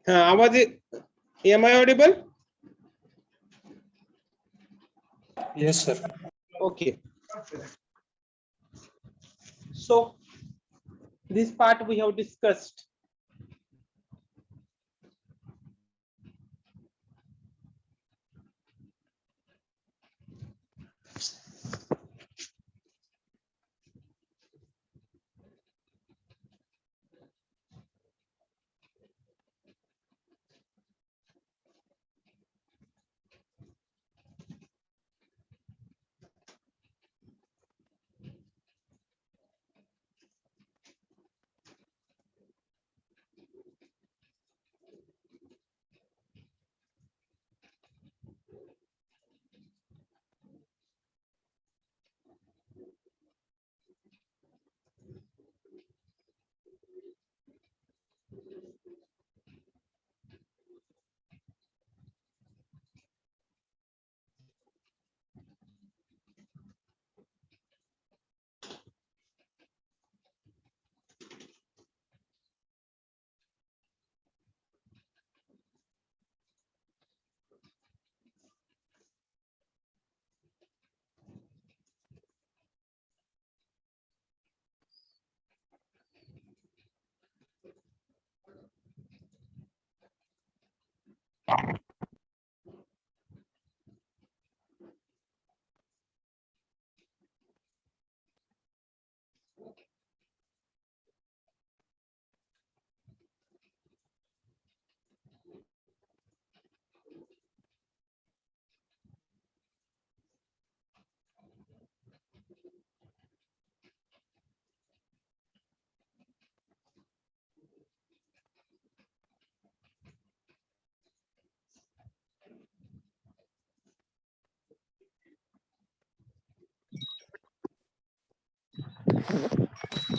आवाज am I audible? Yes, sir. Okay. So this part we have discussed.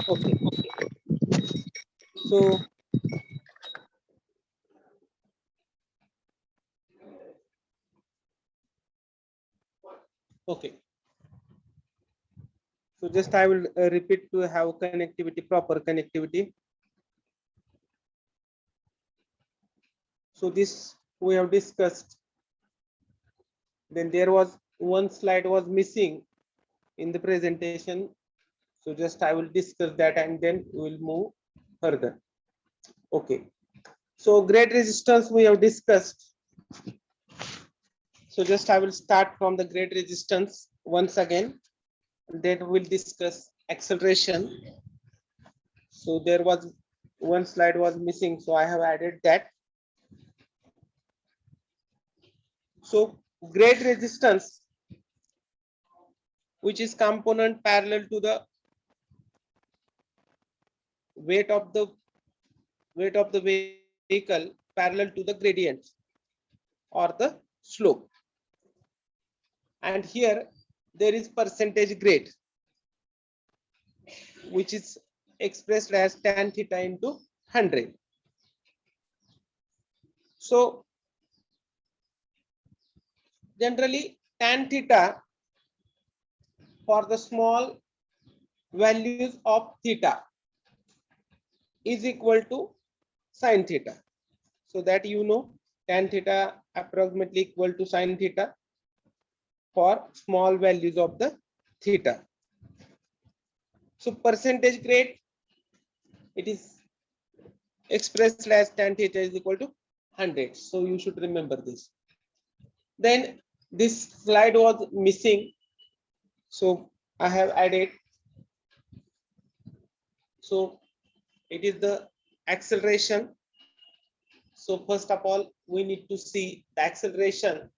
Okay. So okay. So just I will repeat to have connectivity, proper connectivity. So this we have discussed. Then there was one slide was missing in the presentation. So just I will discuss that and then we will move further. Okay. So grade resistance we have discussed. So just I will start from the grade resistance once again. Then we'll discuss acceleration. So there was one slide was missing, so I have added that. So grade resistance, which is component parallel to the weight of the vehicle parallel to the gradient or the slope. And here there is percentage grade, which is expressed as tan theta into 100. So generally tan theta for the small values of theta is equal to sin theta. So that you know tan theta approximately equal to sin theta for small values of the theta. So percentage grade, it is expressed as tan theta is equal to 100. So you should remember this. Then this slide was missing, so I have added. So it is the acceleration. So first of all, we need to see the acceleration,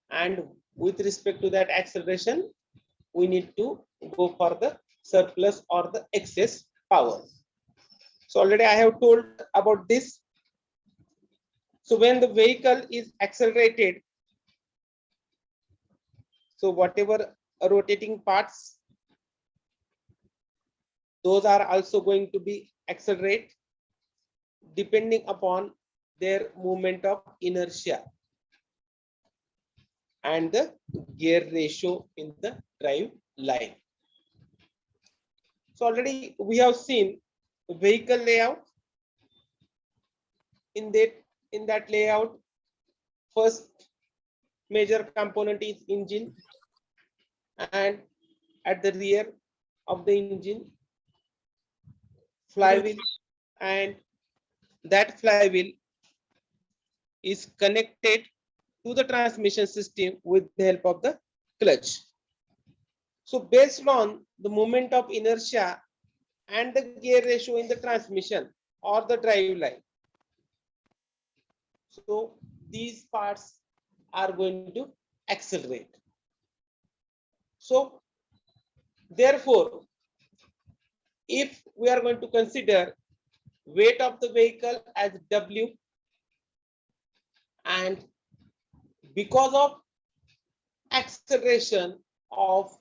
and with respect to that acceleration, we need to go for the surplus or the excess power. So already I have told about this. So when the vehicle is accelerated, so whatever rotating parts, those are also going to be accelerate depending upon their movement of inertia and the gear ratio in the drive line. So already we have seen vehicle layout. In that in that layout, first major component is engine, and at the rear of the engine, flywheel, and that flywheel is connected to the transmission system with the help of the clutch. So based on the moment of inertia and the gear ratio in the transmission or the drive line, so these parts are going to accelerate. So therefore, if we are going to consider weight of the vehicle as W, and because of acceleration of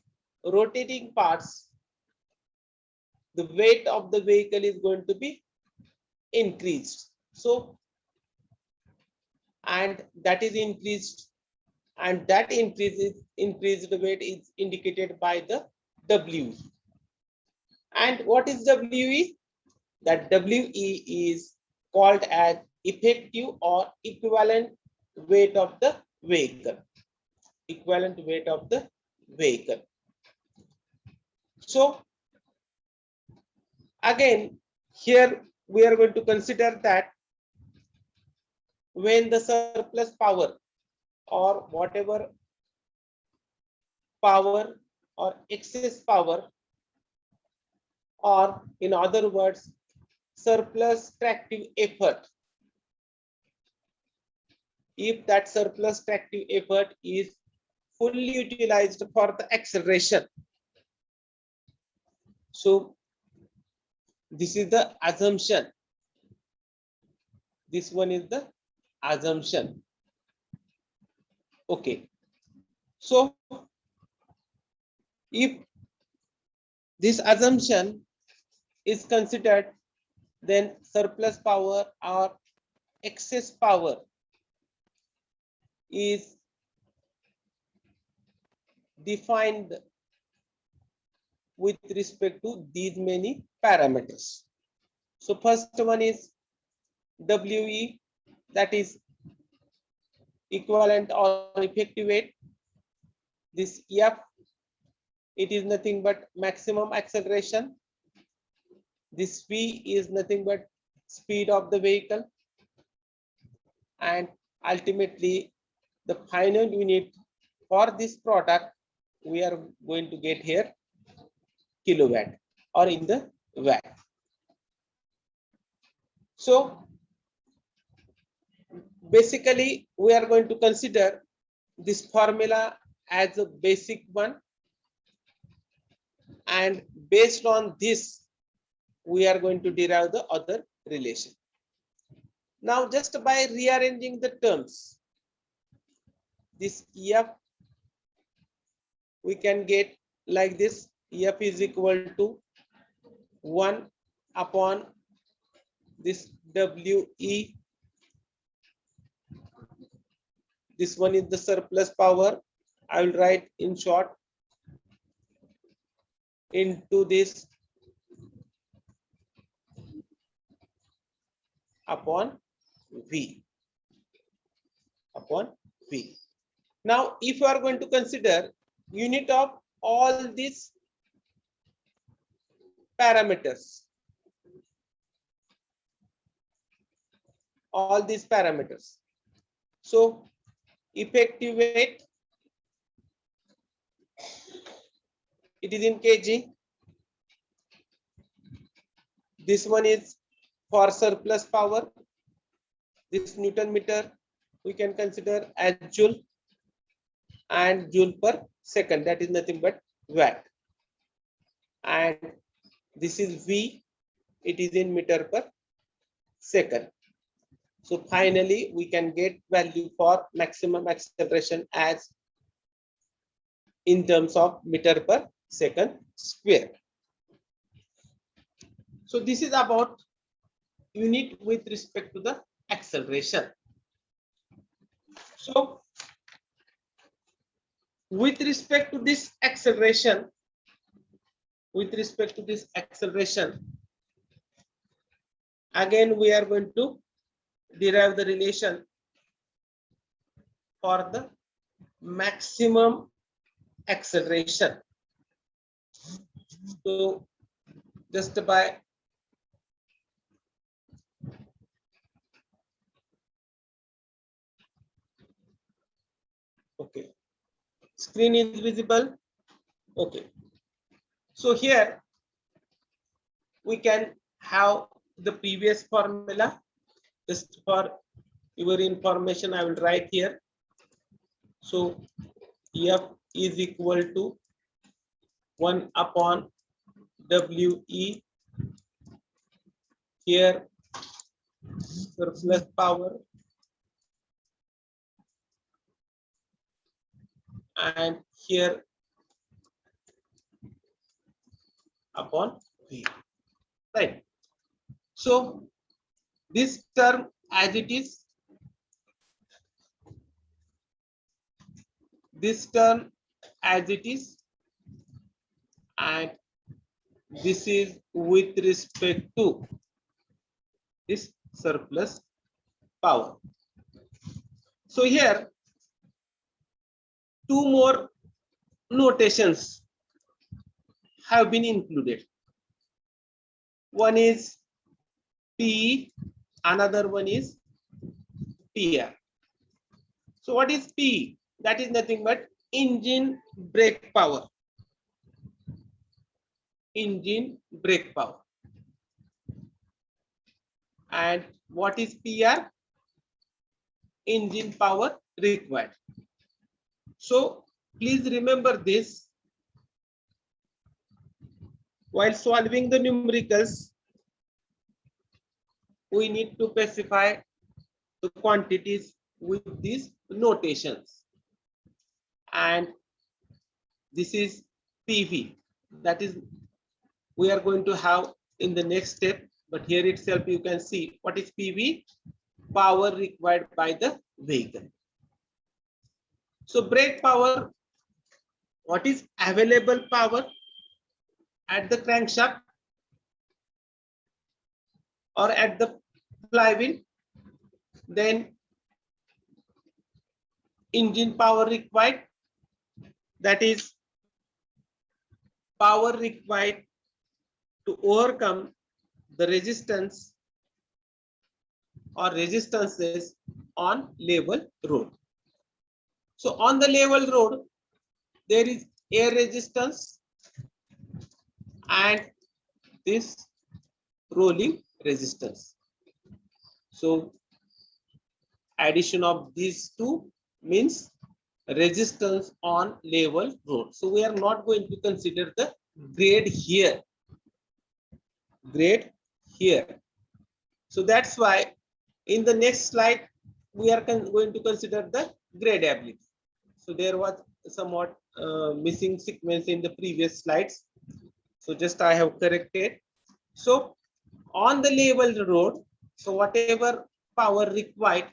rotating parts, the weight of the vehicle is going to be increased. So, and that is increased, and that increased weight is indicated by the WE. And what is WE? That WE is called as effective or equivalent weight of the vehicle. Equivalent weight of the vehicle. So again, here we are going to consider that when the surplus power or whatever power or excess power, or in other words, surplus tractive effort, if that surplus tractive effort is fully utilized for the acceleration, so this is the assumption. This one is the assumption. Okay. So if this assumption is considered, then surplus power or excess power is defined with respect to these many parameters. So first one is WE, that is equivalent or effective weight. This F, it is nothing but maximum acceleration. This V is nothing but speed of the vehicle, and ultimately the final unit for this product we are going to get here kilowatt or in the watt. So basically we are going to consider this formula as a basic one, and based on this we are going to derive the other relation. Now just by rearranging the terms, this F we can get like this: F is equal to 1 upon this WE. This one is the surplus power. I will write in short into this upon V. Upon V. Now, if you are going to consider unit of all these parameters, so effective weight, it is in kg. This one is for surplus power. This Newton meter we can consider as joule, and joule per second, that is nothing but watt. And this is V, it is in meter per second. So finally we can get value for maximum acceleration as in terms of meter per second square. So this is about unit with respect to the acceleration. So with respect to this acceleration, again we are going to derive the relation for the maximum acceleration. So just by okay, screen is visible. Okay, so here we can have the previous formula. Just for your information, I will write here. So F is equal to 1 upon WE, here surplus power, and here upon V, right? So this term as it is, this term as it is, and this is with respect to this surplus power. So here two more notations have been included. One is P, another one is PR. So what is P? That is nothing but engine brake power. Engine brake power. And what is PR? Engine power required. So please remember this. While solving the numericals, we need to specify the quantities with these notations. And this is PV. That is, we are going to have in the next step, but here itself you can see what is PV, power required by the vehicle. So brake power, what is available power at the crankshaft or at the flywheel, then engine power required, that is power required to overcome the resistance or resistances on level road. So on the level road, there is air resistance and this rolling resistance. So addition of these two means resistance on level road. So we are not going to consider the grade here. Grade here. So that's why in the next slide we are going to consider the gradability. So there was somewhat missing sequence in the previous slides. So just I have corrected. So on the level road, so whatever power required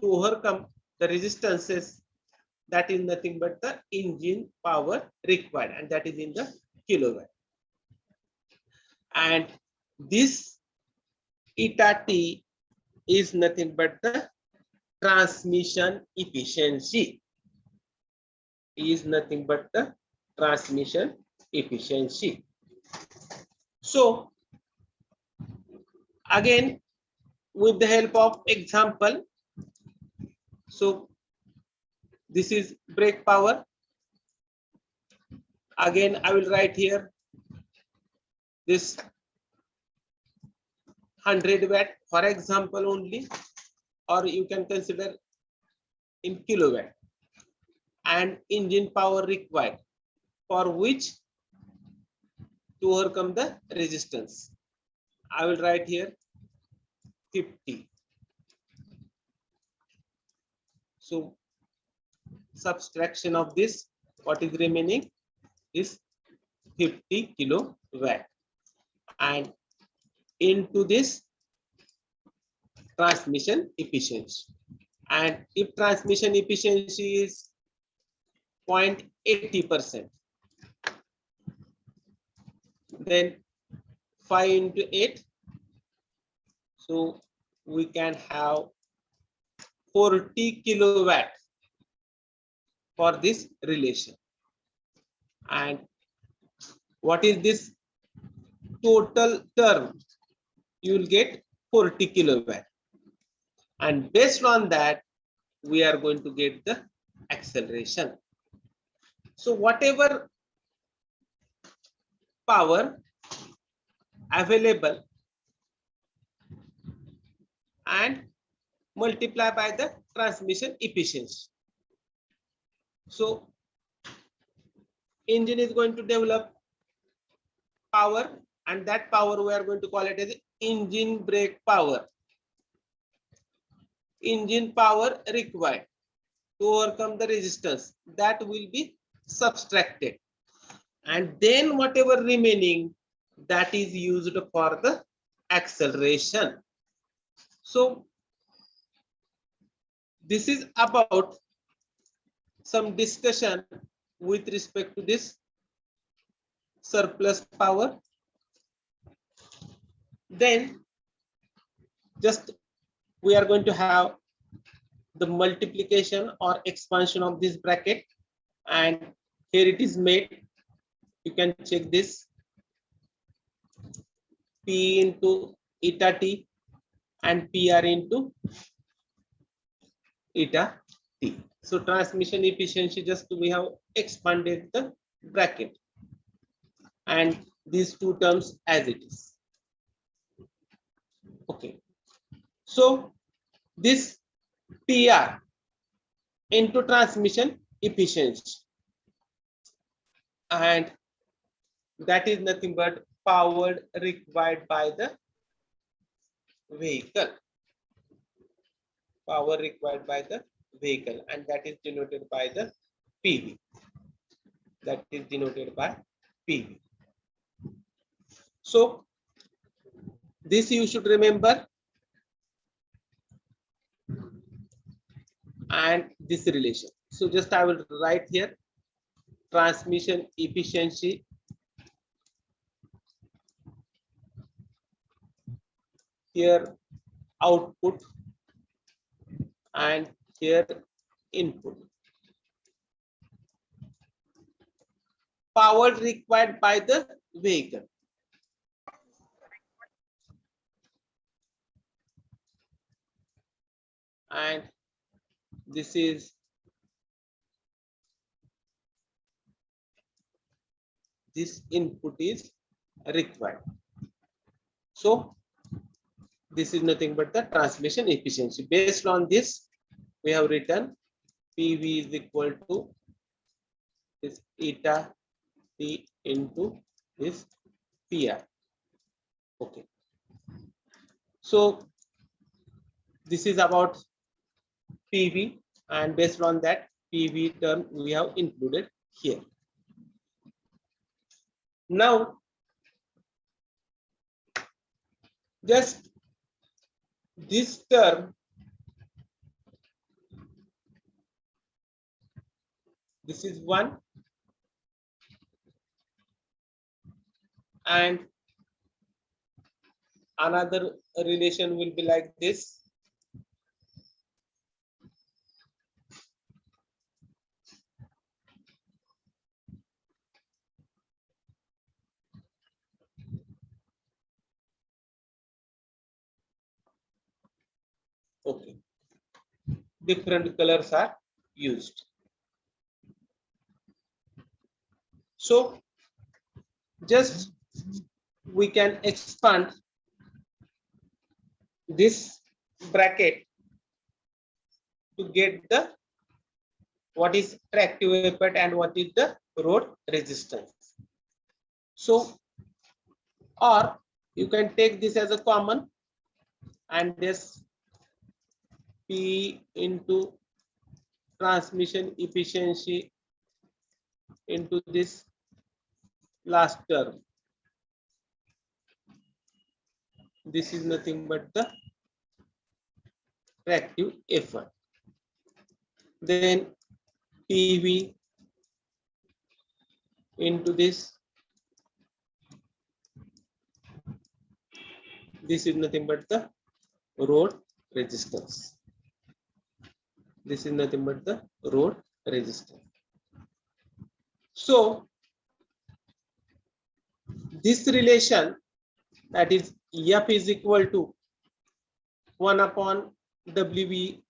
to overcome the resistances, that is nothing but the engine power required, and that is in the kilowatt. And this eta T is nothing but the transmission efficiency. Is nothing but the transmission efficiency. So again, with the help of example, so this is brake power. Again, I will write here this 100 watt for example only, or you can consider in kilowatt, and engine power required for which to overcome the resistance. I will write here 50. So subtraction of this, what is remaining is 50 kilowatt, and into this transmission efficiency. And if transmission efficiency is 0.80%, then 5 into 8, so we can have 40 kilowatt for this relation. And what is this total term? You will get 40 kilowatt. And based on that, we are going to get the acceleration. So whatever power available and multiply by the transmission efficiency. So engine is going to develop power, and that power we are going to call it as engine brake power. Engine power required to overcome the resistance, that will be subtracted, and then whatever remaining, that is used for the acceleration. So this is about some discussion with respect to this surplus power. Then just we are going to have the multiplication or expansion of this bracket, and here it is made. You can check this, P into eta t and PR into eta t. So transmission efficiency, just we have expanded the bracket and these two terms as it is. Okay, so this PR into transmission efficiency, and that is nothing but power required by the vehicle. Power required by the vehicle, and that is denoted by the PV. That is denoted by PV. So this you should remember, and this relation. So just I will write here transmission efficiency here output and here input. Power required by the vehicle. And this is this input is required. So this is nothing but the transmission efficiency. Based on this, we have written PV is equal to this eta T into this PR. Okay. So this is about PV, and based on that PV term we have included here. Now just this term, this is one, and another relation will be like this. Okay, different colors are used. So just we can expand this bracket to get the what is tractive effort and what is the road resistance. So, or you can take this as a common, and this P into transmission efficiency into this last term. This is nothing but the tractive effort. Then PV into this. This is nothing but the road resistance. This is nothing but the road resistance. So this relation, that is F is equal to 1 upon WV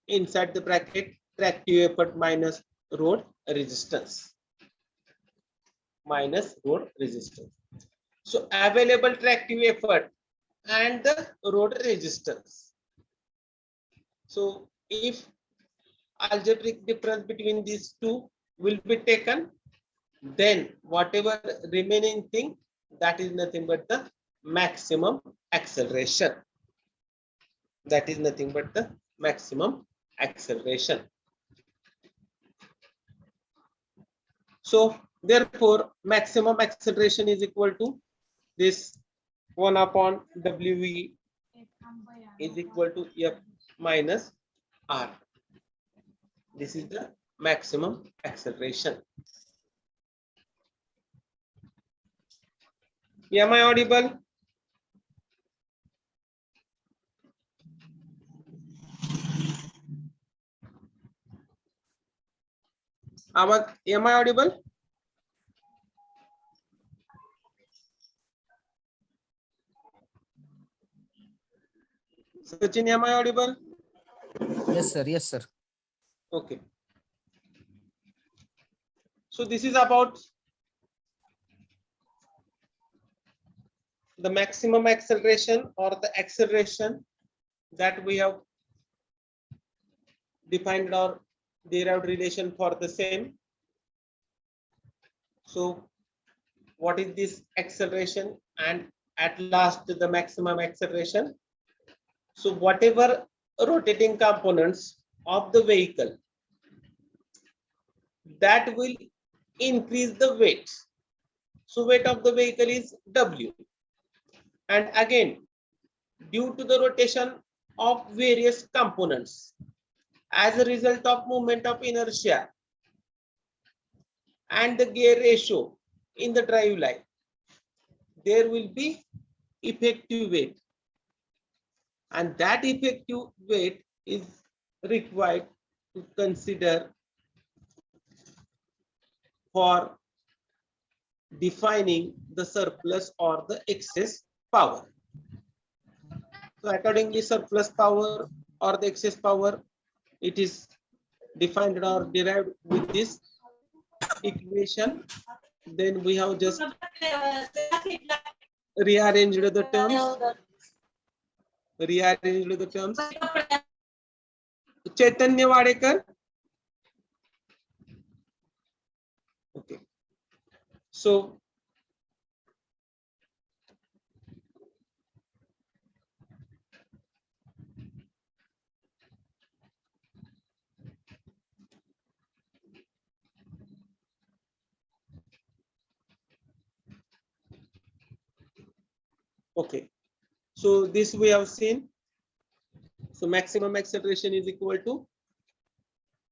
inside the bracket tractive effort minus road resistance. Minus road resistance. So available tractive effort and the road resistance. So if algebraic difference between these two will be taken, then whatever remaining thing, that is nothing but the maximum acceleration. That is nothing but the maximum acceleration. So therefore maximum acceleration is equal to this 1 upon WV is equal to F minus R. This is the maximum acceleration. Am I audible? Am I audible? Sachin, am I audible? Yes, sir. Yes, sir. Okay. So this is about the maximum acceleration or the acceleration that we have defined or derived relation for the same. So what is this acceleration and at last the maximum acceleration? So whatever rotating components of the vehicle that will increase the weight. So weight of the vehicle is W. And again, due to the rotation of various components as a result of movement of inertia and the gear ratio in the drive line, there will be effective weight. And that effective weight is required to consider for defining the surplus or the excess power. So accordingly, surplus power or the excess power, it is defined or derived with this equation. Then we have just rearranged the terms. Rearranged the terms. Chaitanya Wadekar. Okay. So okay. So this we have seen. So maximum acceleration is equal to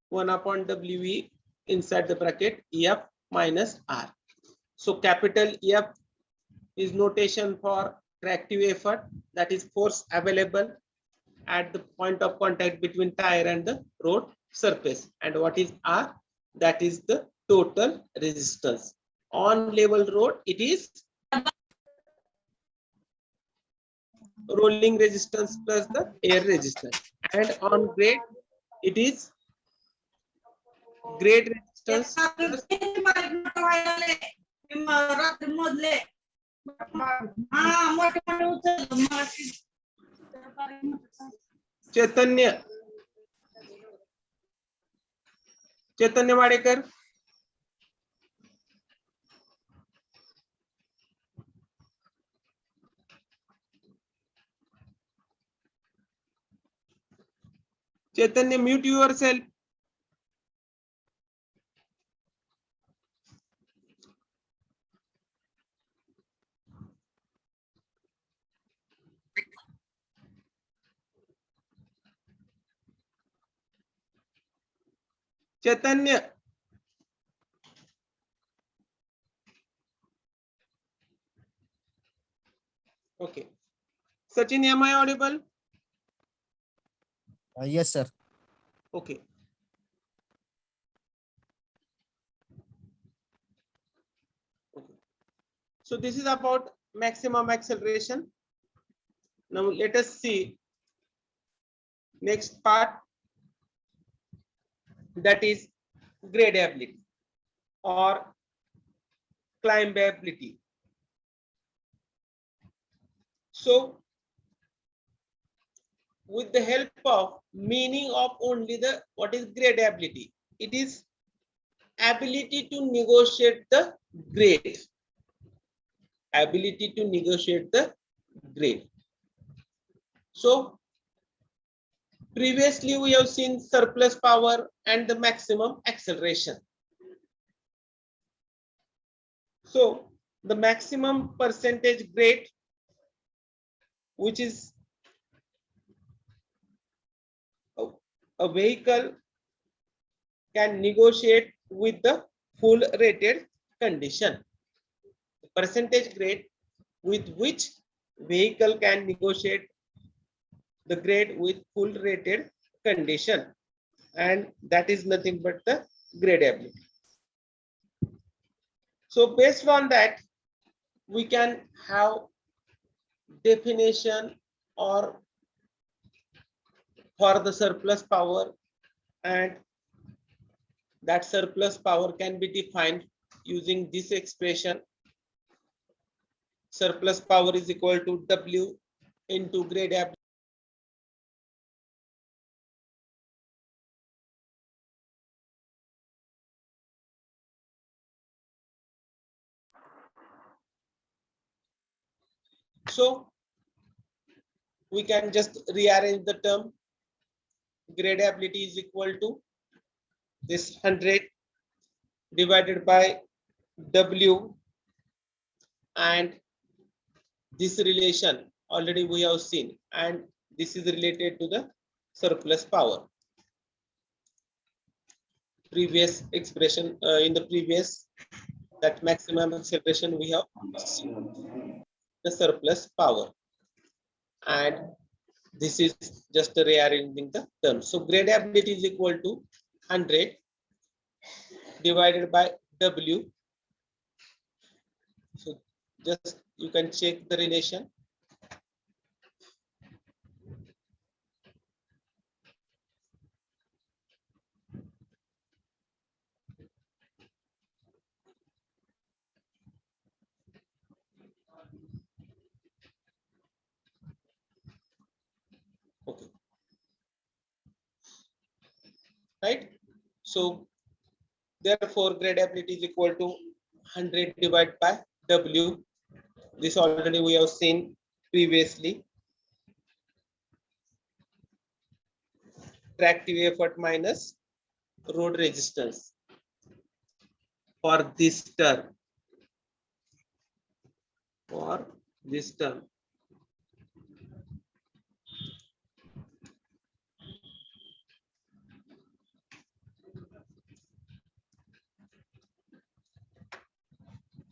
1 upon WE inside the bracket F minus R. So capital F is notation for tractive effort, that is force available at the point of contact between tire and the road surface. And what is R? That is the total resistance. On level road, it is rolling resistance plus the air resistance. And on grade, it is grade resistance plus Chaitanya. Chaitanya Wadekar. Chaitanya, mute yourself. Chaitanya. Okay. Sachin, am I audible? Yes, sir. Okay. Okay. So this is about maximum acceleration. Now let us see next part, that is gradability or climbability. So with the help of meaning of only the what is gradability, it is ability to negotiate the grade, ability to negotiate the grade. So previously we have seen surplus power and the maximum acceleration. So the maximum percentage grade, which is a vehicle can negotiate with the full rated condition. The percentage grade with which vehicle can negotiate the grade with full rated condition, and that is nothing but the gradability. So based on that, we can have definition or for the surplus power, and that surplus power can be defined using this expression. Surplus power is equal to W into gradability. So we can just rearrange the term. Gradability is equal to this 100 divided by W, and this relation already we have seen, and this is related to the surplus power. Previous expression in the previous, that maximum acceleration we have seen the surplus power, and this is just rearranging the terms. So gradability is equal to 100 divided by W. So just you can check the relation. Okay. Right. So therefore gradability is equal to 100 divided by W. This already we have seen previously. Tractive effort minus road resistance for this term. For this term.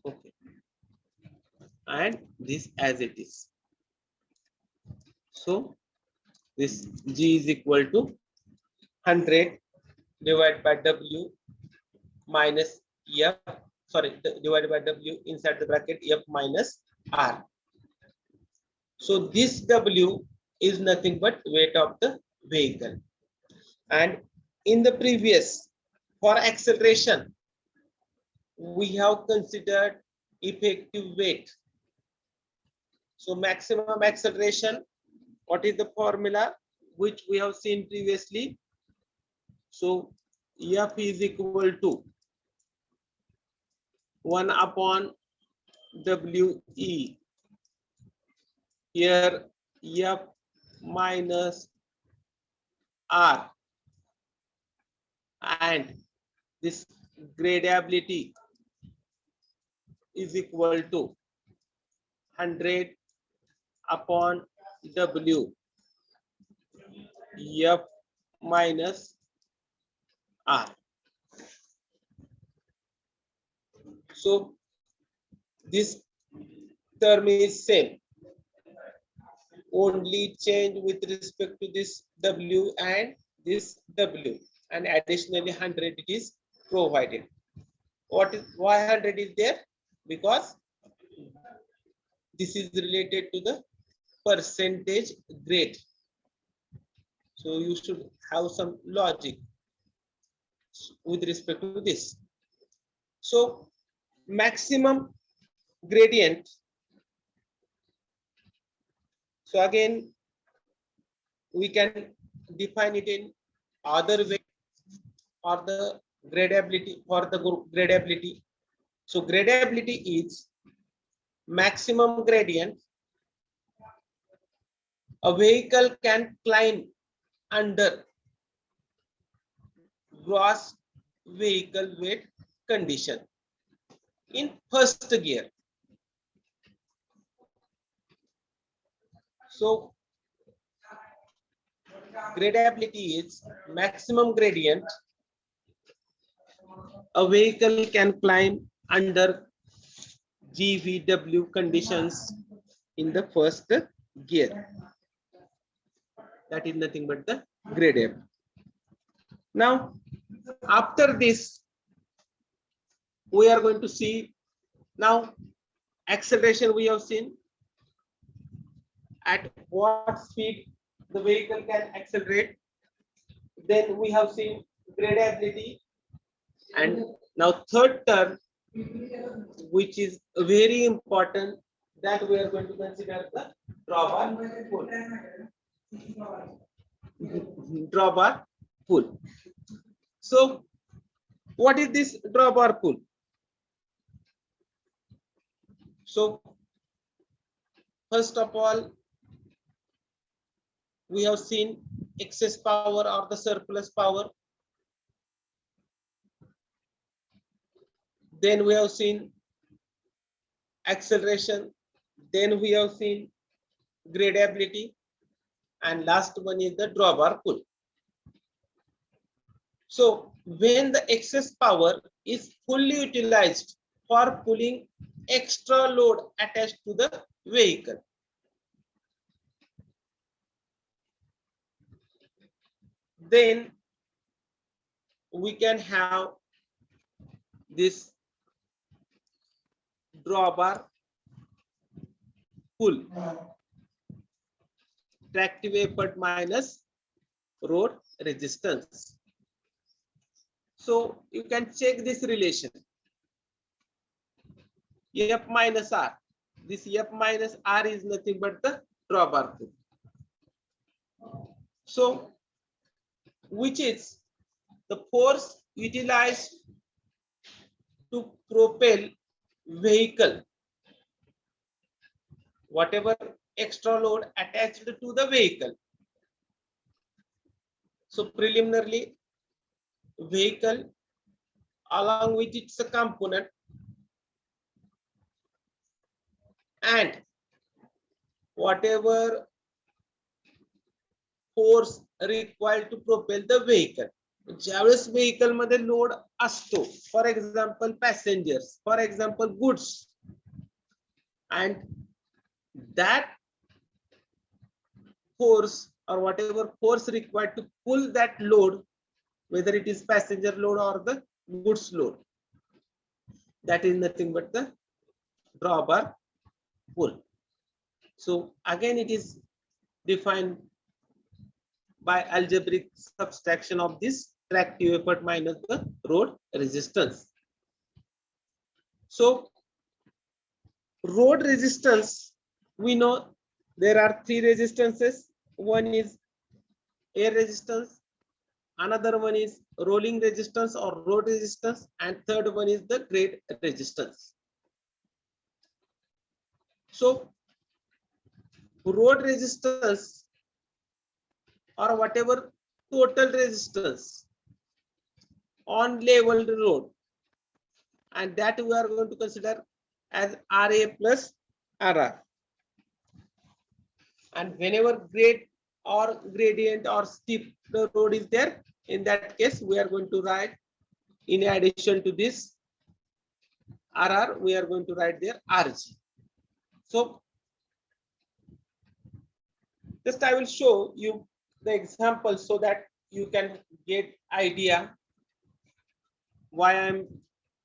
Okay. And this as it is. So this G is equal to 100 divided by W minus F, sorry, divided by W inside the bracket F minus R. So this W is nothing but weight of the vehicle. And in the previous, for acceleration, we have considered effective weight. So maximum acceleration, what is the formula which we have seen previously? So F is equal to 1 upon WE. Here F minus R, and this gradability is equal to 100 upon W F minus R. So this term is same, only change with respect to this W and this W, and additionally 100 it is provided. What is why 100 is there? Because this is related to the percentage grade. So you should have some logic with respect to this. So maximum gradient. So again, we can define it in other way, or the gradability, for the gradability. So gradability is maximum gradient a vehicle can climb under gross vehicle weight condition in first gear. So gradability is maximum gradient a vehicle can climb under GVW conditions in the first gear. That is nothing but the gradable. Now, after this, we are going to see now acceleration. We have seen at what speed the vehicle can accelerate. Then we have seen gradability, and now third term, which is very important, that we are going to consider the drawbar pull. Drawbar pull. So what is this drawbar pull? So first of all, we have seen excess power or the surplus power. Then we have seen acceleration. Then we have seen gradability, and last one is the drawbar pull. So when the excess power is fully utilized for pulling extra load attached to the vehicle, then we can have this drawbar pull, tractive effort minus road resistance. So you can check this relation, F minus R. This F minus R is nothing but the drawbar pull. So which is the force utilized to propel vehicle, whatever extra load attached to the vehicle. So preliminarily, vehicle along with its component and whatever force required to propel the vehicle. ज्यावेळेस vehicle मध्ये load असतो, for example passengers, for example goods, and that force or whatever force required to pull that load, whether it is passenger load or the goods load, that is nothing but the drawbar pull. So again it is defined by algebraic subtraction of this tractive effort minus the road resistance. So road resistance, we know there are three resistances. One is air resistance, another one is rolling resistance or road resistance, and third one is the grade resistance. So road resistance or whatever total resistance on level road, and that we are going to consider as RA plus RR. And whenever grade or gradient or steep the road is there, in that case we are going to write, in addition to this RR, we are going to write there RG. So just I will show you the example so that you can get idea why I'm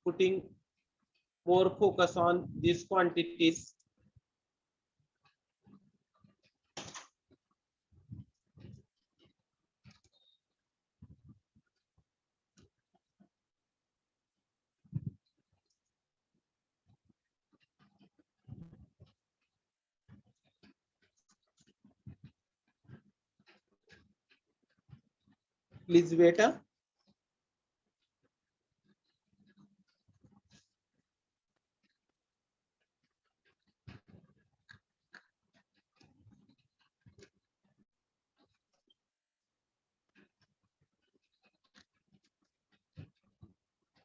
putting more focus on these quantities. Please wait.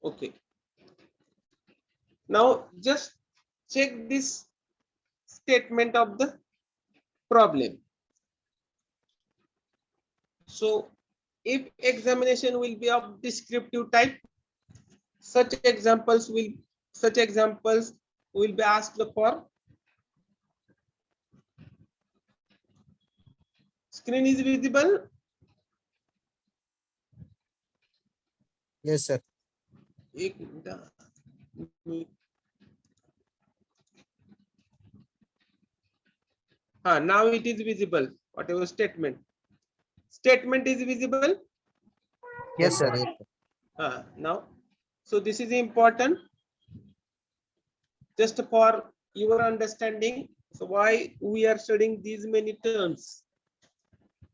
Okay. Now just check this statement of the problem. So if examination will be of descriptive type, such examples will be asked for. Screen is visible. Yes, sir. एक minute. Now it is visible. Whatever statement is visible. Yes, sir. Yes, sir. Now, so this is important just for your understanding. So why we are studying these many terms.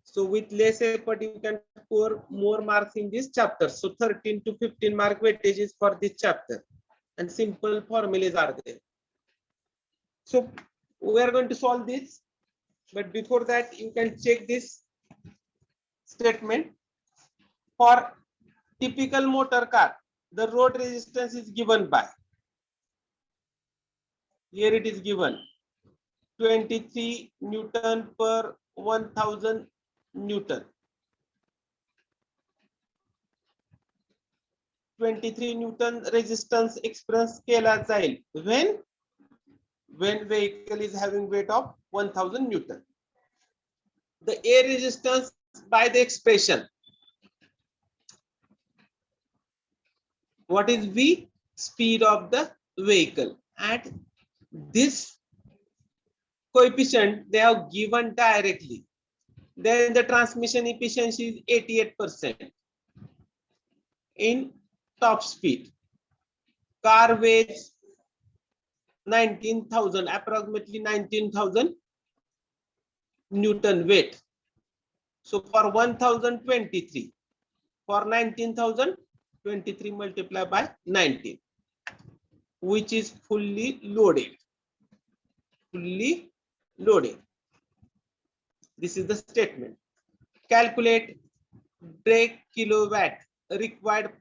So with less effort, you can score more marks in this chapter. So 13 to 15 mark weightage is for this chapter, and simple formulas are there. So we are going to solve this, but before that, you can check this statement. For typical motor car, the road resistance is given by, here it is given, 23 Newton per 1000 Newton. 23 Newton resistance express केला जाईल when vehicle is having weight of 1000 Newton. The air resistance by the expression. What is V? Speed of the vehicle. At this coefficient they have given directly. Then the transmission efficiency is 88% in top speed. Car weighs 19,000, approximately 19,000 Newton weight. So for 1023, for 19,000, 23 multiplied by 19, which is fully loaded. Fully loaded. This is the statement. Calculate brake kilowatt required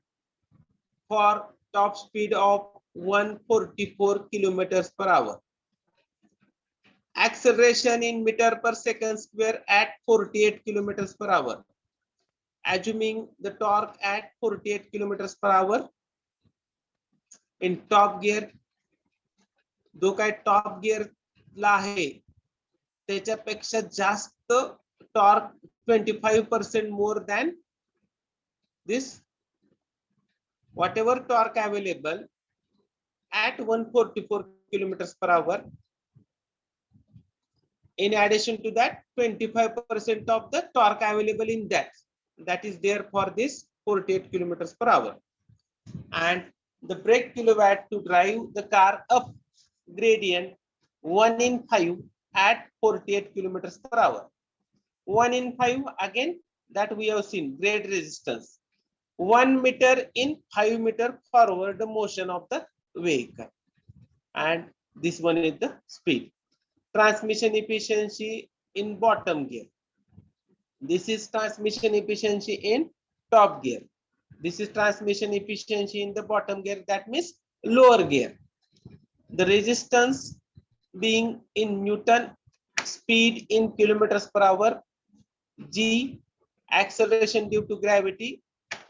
for top speed of 144 kilometers per hour. Acceleration in meter per second square at 48 kilometers per hour. Assuming the torque at 48 kilometers per hour. In top gear, जो काय top gear ला आहे त्याच्यापेक्षा जास्त torque 25% more than this, whatever torque available at 144 kilometers per hour. In addition to that, 25% of the torque available in that is there for this 48 kilometers per hour. And the brake kilowatt to drive the car up gradient 1 in 5 at 48 kilometers per hour. 1 in 5 again, that we have seen grade resistance. 1 meter in 5 meter forward motion of the vehicle, and this one is the speed. Transmission efficiency in bottom gear. This is transmission efficiency in top gear. This is transmission efficiency in the bottom gear, that means lower gear. The resistance being in Newton, speed in kilometers per hour, G, acceleration due to gravity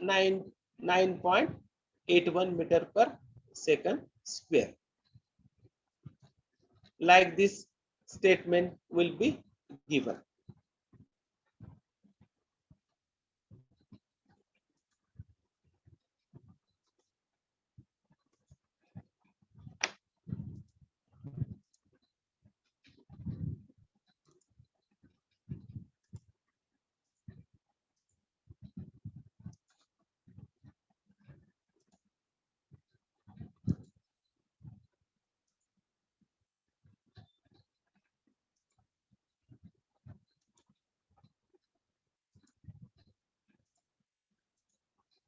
9.81 meter per second square. Like this statement will be given.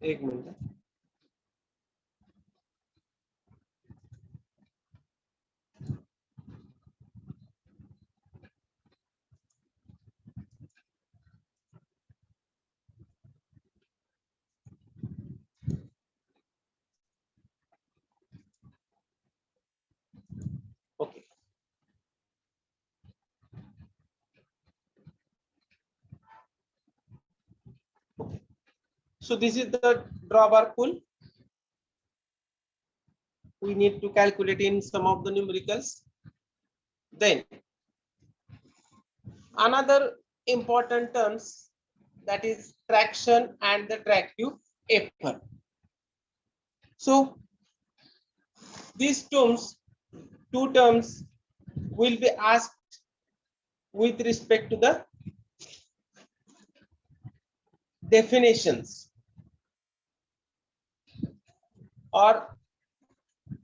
एक minute. Okay. Okay. So this is the drawbar pull. We need to calculate in some of the numericals. Then another important terms, that is traction and the tractive effort. So these terms, two terms will be asked with respect to the definitions, or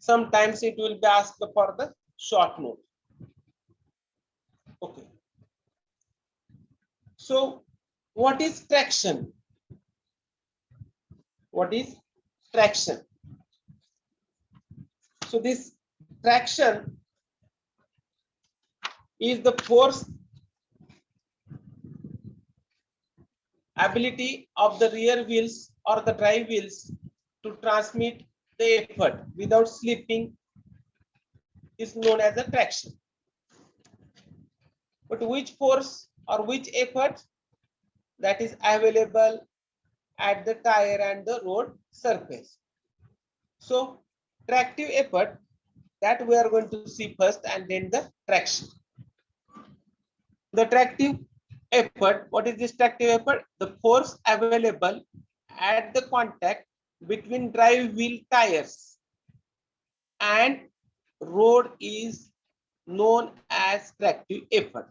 sometimes it will be asked for the short note. Okay. So what is traction? What is traction? So this traction is the force ability of the rear wheels or the drive wheels to transmit the effort without slipping is known as a traction. But which force or which effort that is available at the tire and the road surface? So tractive effort, that we are going to see first, and then the traction. The tractive effort, what is this tractive effort? The force available at the contact between drive wheel tires and road is known as tractive effort.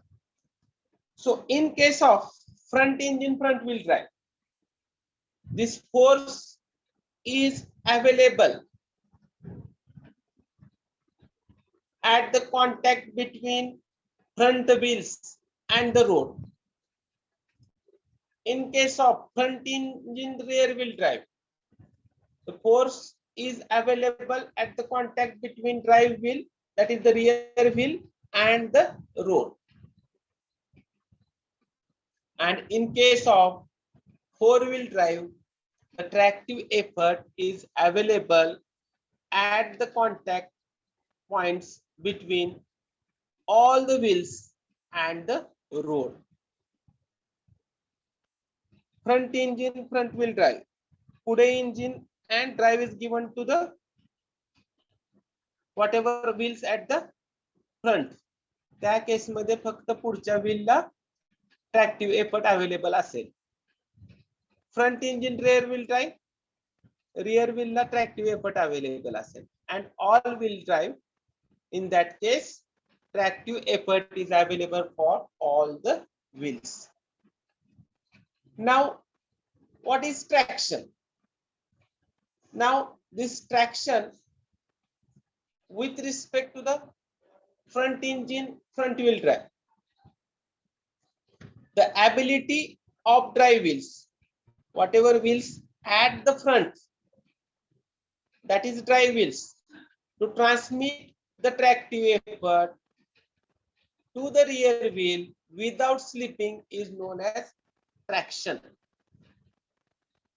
So in case of front engine front wheel drive, this force is available at the contact between front wheels and the road. In case of front engine rear wheel drive, the force is available at the contact between drive wheel, that is the rear wheel, and the road. And in case of four-wheel drive, the tractive effort is available at the contact points between all the wheels and the road. Front engine front wheel drive, पुढे engine and drive is given to the whatever wheels at the front. त्या case मध्ये फक्त पुढच्या व्हीलला tractive effort available असेल. Front engine rear wheel drive, rear व्हीलला tractive effort available असेल. And all wheel drive, in that case tractive effort is available for all the wheels. Now what is traction? Now this traction with respect to the front engine front wheel drive, the ability of drive wheels, whatever wheels at the front, that is drive wheels, to transmit the tractive effort to the rear wheel without slipping is known as traction.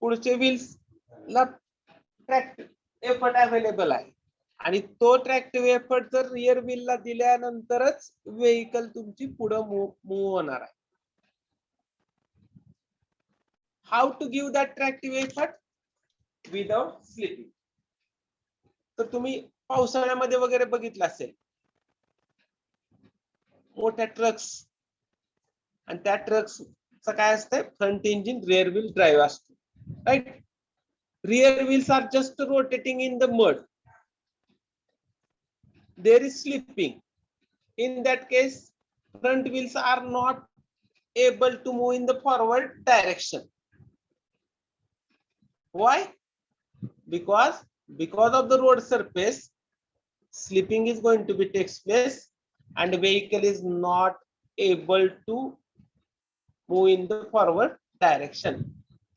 पुढचे wheels ला tractive effort available आहे आणि तो tractive effort जर rear wheel ला दिल्यानंतरच vehicle तुमची पुढे मूव्ह होणार आहे. How to give that tractive effort without slipping? तर तुम्ही पावसाळ्यामध्ये वगैरे बघितलं असेल, मोठ्या ट्रक्स, आणि त्या ट्रक्सचं काय असतंय, front engine rear wheel drive असतो, right. Rear wheels are just rotating in the mud, there is slipping. In that case front wheels are not able to move in the forward direction. Why? Because of the road surface, slipping is going to be takes place and the vehicle is not able to move in the forward direction.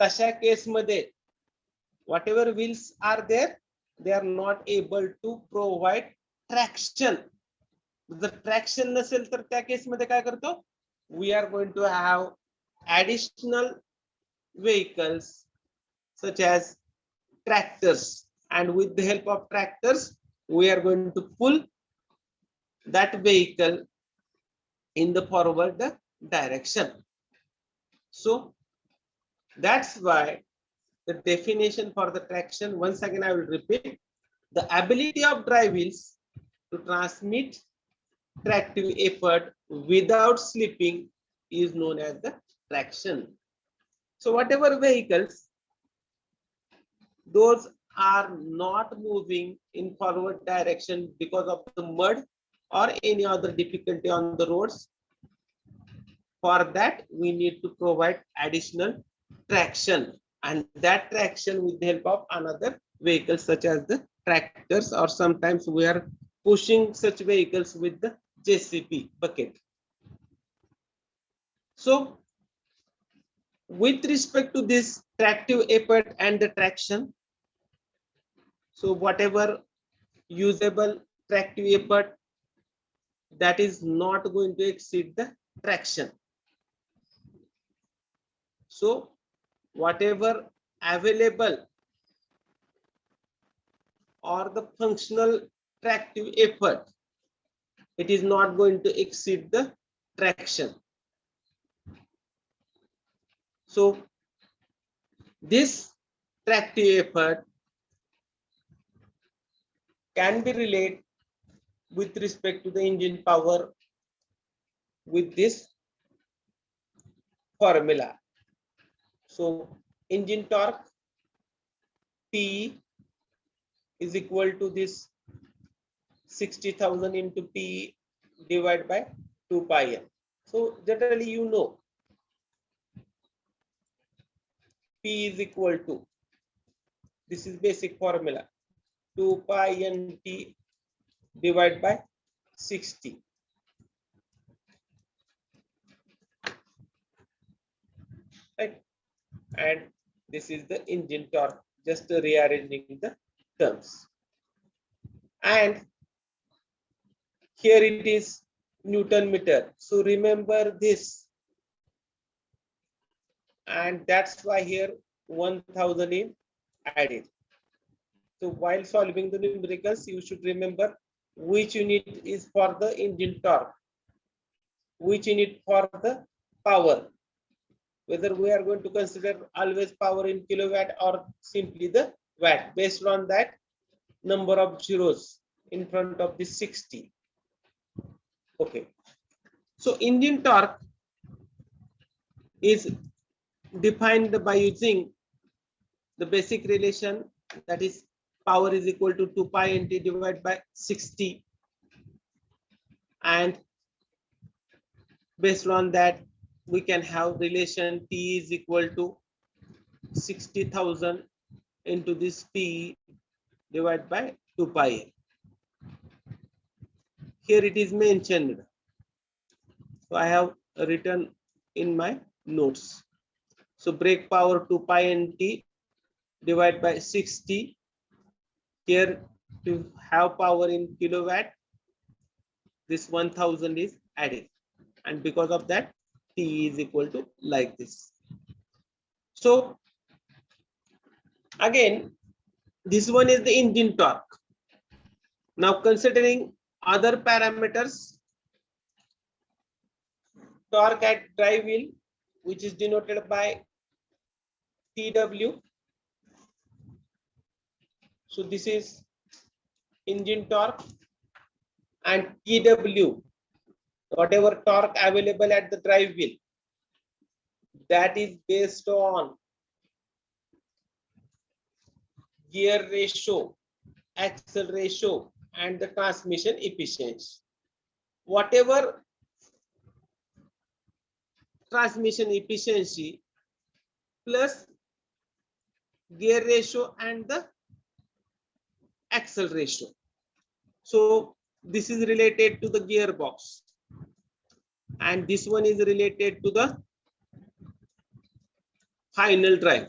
तशा case मध्ये whatever wheels are there, they are not able to provide traction. The traction नसेल तर त्या case मध्ये काय करतो, we are going to have additional vehicles such as tractors, and with the help of tractors we are going to pull that vehicle in the forward direction. So that's why the definition for the traction, once again I will repeat, the ability of drive wheels to transmit tractive effort without slipping is known as the traction. So whatever vehicles, those are not moving in forward direction because of the mud or any other difficulty on the roads, for that we need to provide additional traction, and that traction with the help of another vehicles such as the tractors, or sometimes we are pushing such vehicles with the JCB bucket. So with respect to this tractive effort and the traction, so whatever usable tractive effort, that is not going to exceed the traction. So whatever available or the functional tractive effort, it is not going to exceed the traction. So this tractive effort can be related with respect to the engine power with this formula. So engine torque P is equal to this 60,000 into P divided by 2 pi m. So generally you know P is equal to, this is basic formula, 2 pi n T divided by 60. Right? And this is the engine torque, just rearranging the terms. And here it is Newton meter. So remember this. And that's why here 1000 is added. So while solving the numericals, you should remember which unit is for the engine torque, which unit for the power, whether we are going to consider always power in kilowatt or simply the watt, based on that number of zeros in front of the 60. Okay, so engine torque is defined by using the basic relation, that is power is equal to 2 pi nt divided by 60, and based on that we can have relation T is equal to 60,000 into this P divided by 2 pi. Here it is mentioned, so I have written in my notes. So brake power 2 pi nt divided by 60. Here to have power in kilowatt, this 1000 is added, and because of that T is equal to like this. So again, this one is the engine torque. Now considering other parameters, torque at drive wheel, which is denoted by TW. So this is engine torque, and TW, whatever torque available at the drive wheel, that is based on gear ratio, axle ratio, and the transmission efficiency. Whatever transmission efficiency plus gear ratio and the axle ratio. So this is related to the gearbox, and this one is related to the final drive.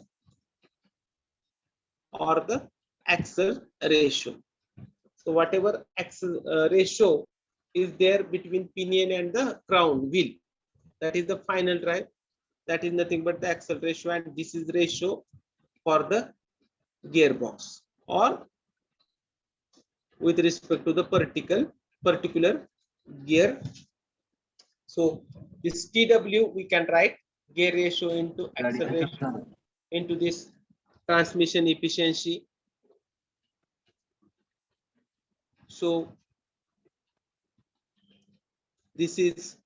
or the axle ratio. So whatever axle ratio is there between pinion and the crown wheel, that is the final drive. That is nothing but the axle ratio, and this is ratio for the gearbox or with respect to the particular gear. So this TW we can write gear ratio into axle ratio into this transmission efficiency. So this is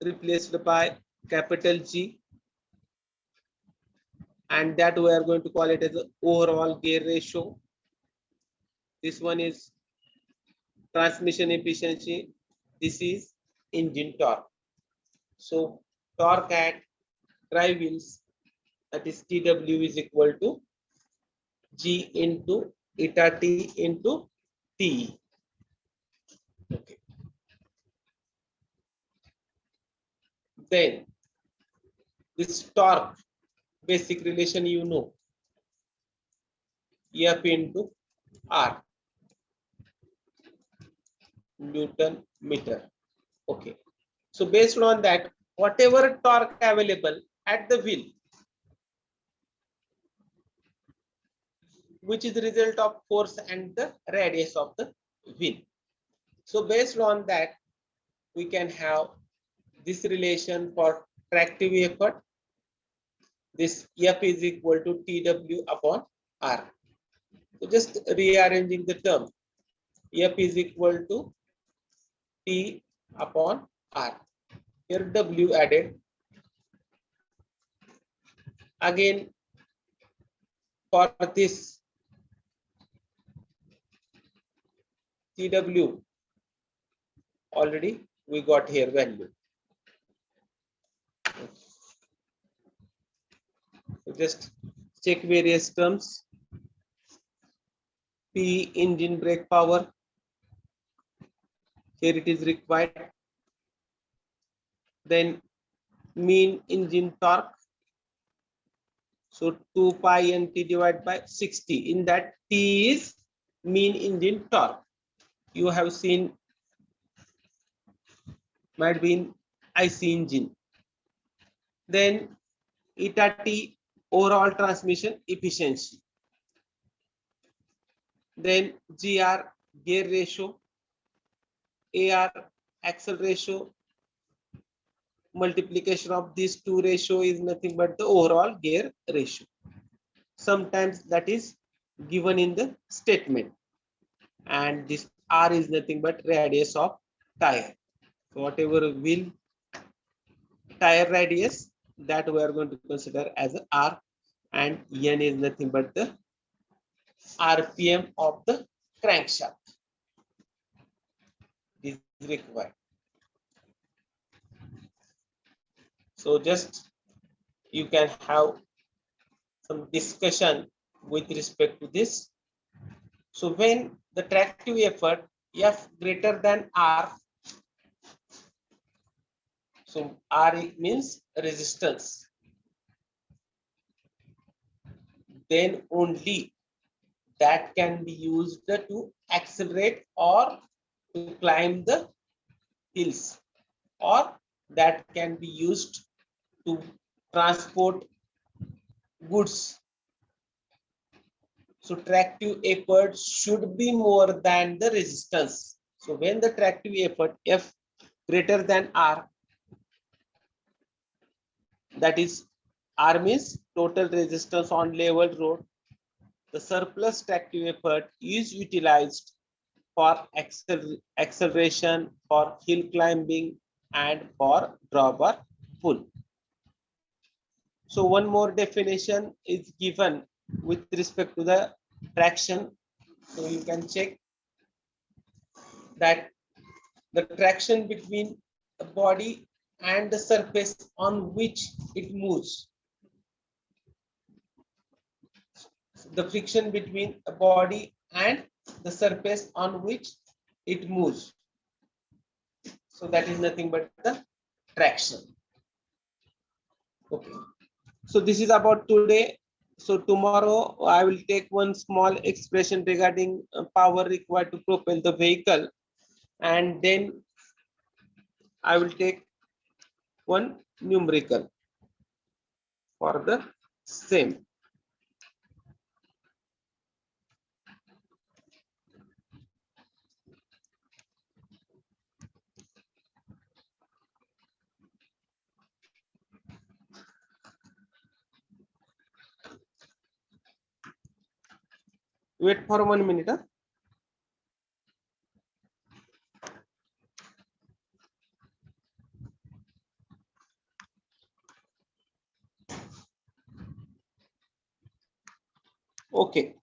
replaced by capital G, and that we are going to call it as the overall gear ratio. This one is transmission efficiency. This is engine torque. So torque at drive wheels, that is TW, is equal to G into eta T into T. Okay. Then this torque basic relation, you know, F into R, Newton meter. Okay. So based on that, whatever torque available at the wheel, which is the result of force and the radius of the wheel. So based on that, we can have this relation for tractive effort. This F is equal to TW upon R. So just rearranging the term, F is equal to T upon R. Here W added. Again, for this TW, already we got here value. So just check various terms. P engine brake power. Here it is required. Then mean engine torque. So 2 pi nt divided by 60. In that T is mean engine torque. You have seen, might be in IC engine. Then eta T overall transmission efficiency. Then GR gear ratio, AR axle ratio. Multiplication of these two ratio is nothing but the overall gear ratio. Sometimes that is given in the statement, and this R is nothing but radius of tire. So whatever wheel tire radius, that we are going to consider as a R, and N is nothing but the RPM of the crankshaft. This is required. So just you can have some discussion with respect to this. So when the tractive effort F greater than R, so R means resistance, then only that can be used to accelerate or to climb the hills, or that can be used to transport goods. So tractive effort should be more than the resistance. So when the tractive effort F greater than R, that is R means total resistance on level road, the surplus tractive effort is utilized for acceleration, for hill climbing, and for drop or pull. So one more definition is given with respect to the traction. So you can check that the traction between the body and the surface on which it moves. The friction between the body and the surface on which it moves. So that is nothing but the traction. Okay. So this is about today. So tomorrow I will take one small expression regarding power required to propel the vehicle, and then I will take one numerical for the same. Wait for 1 minute. Huh? Okay.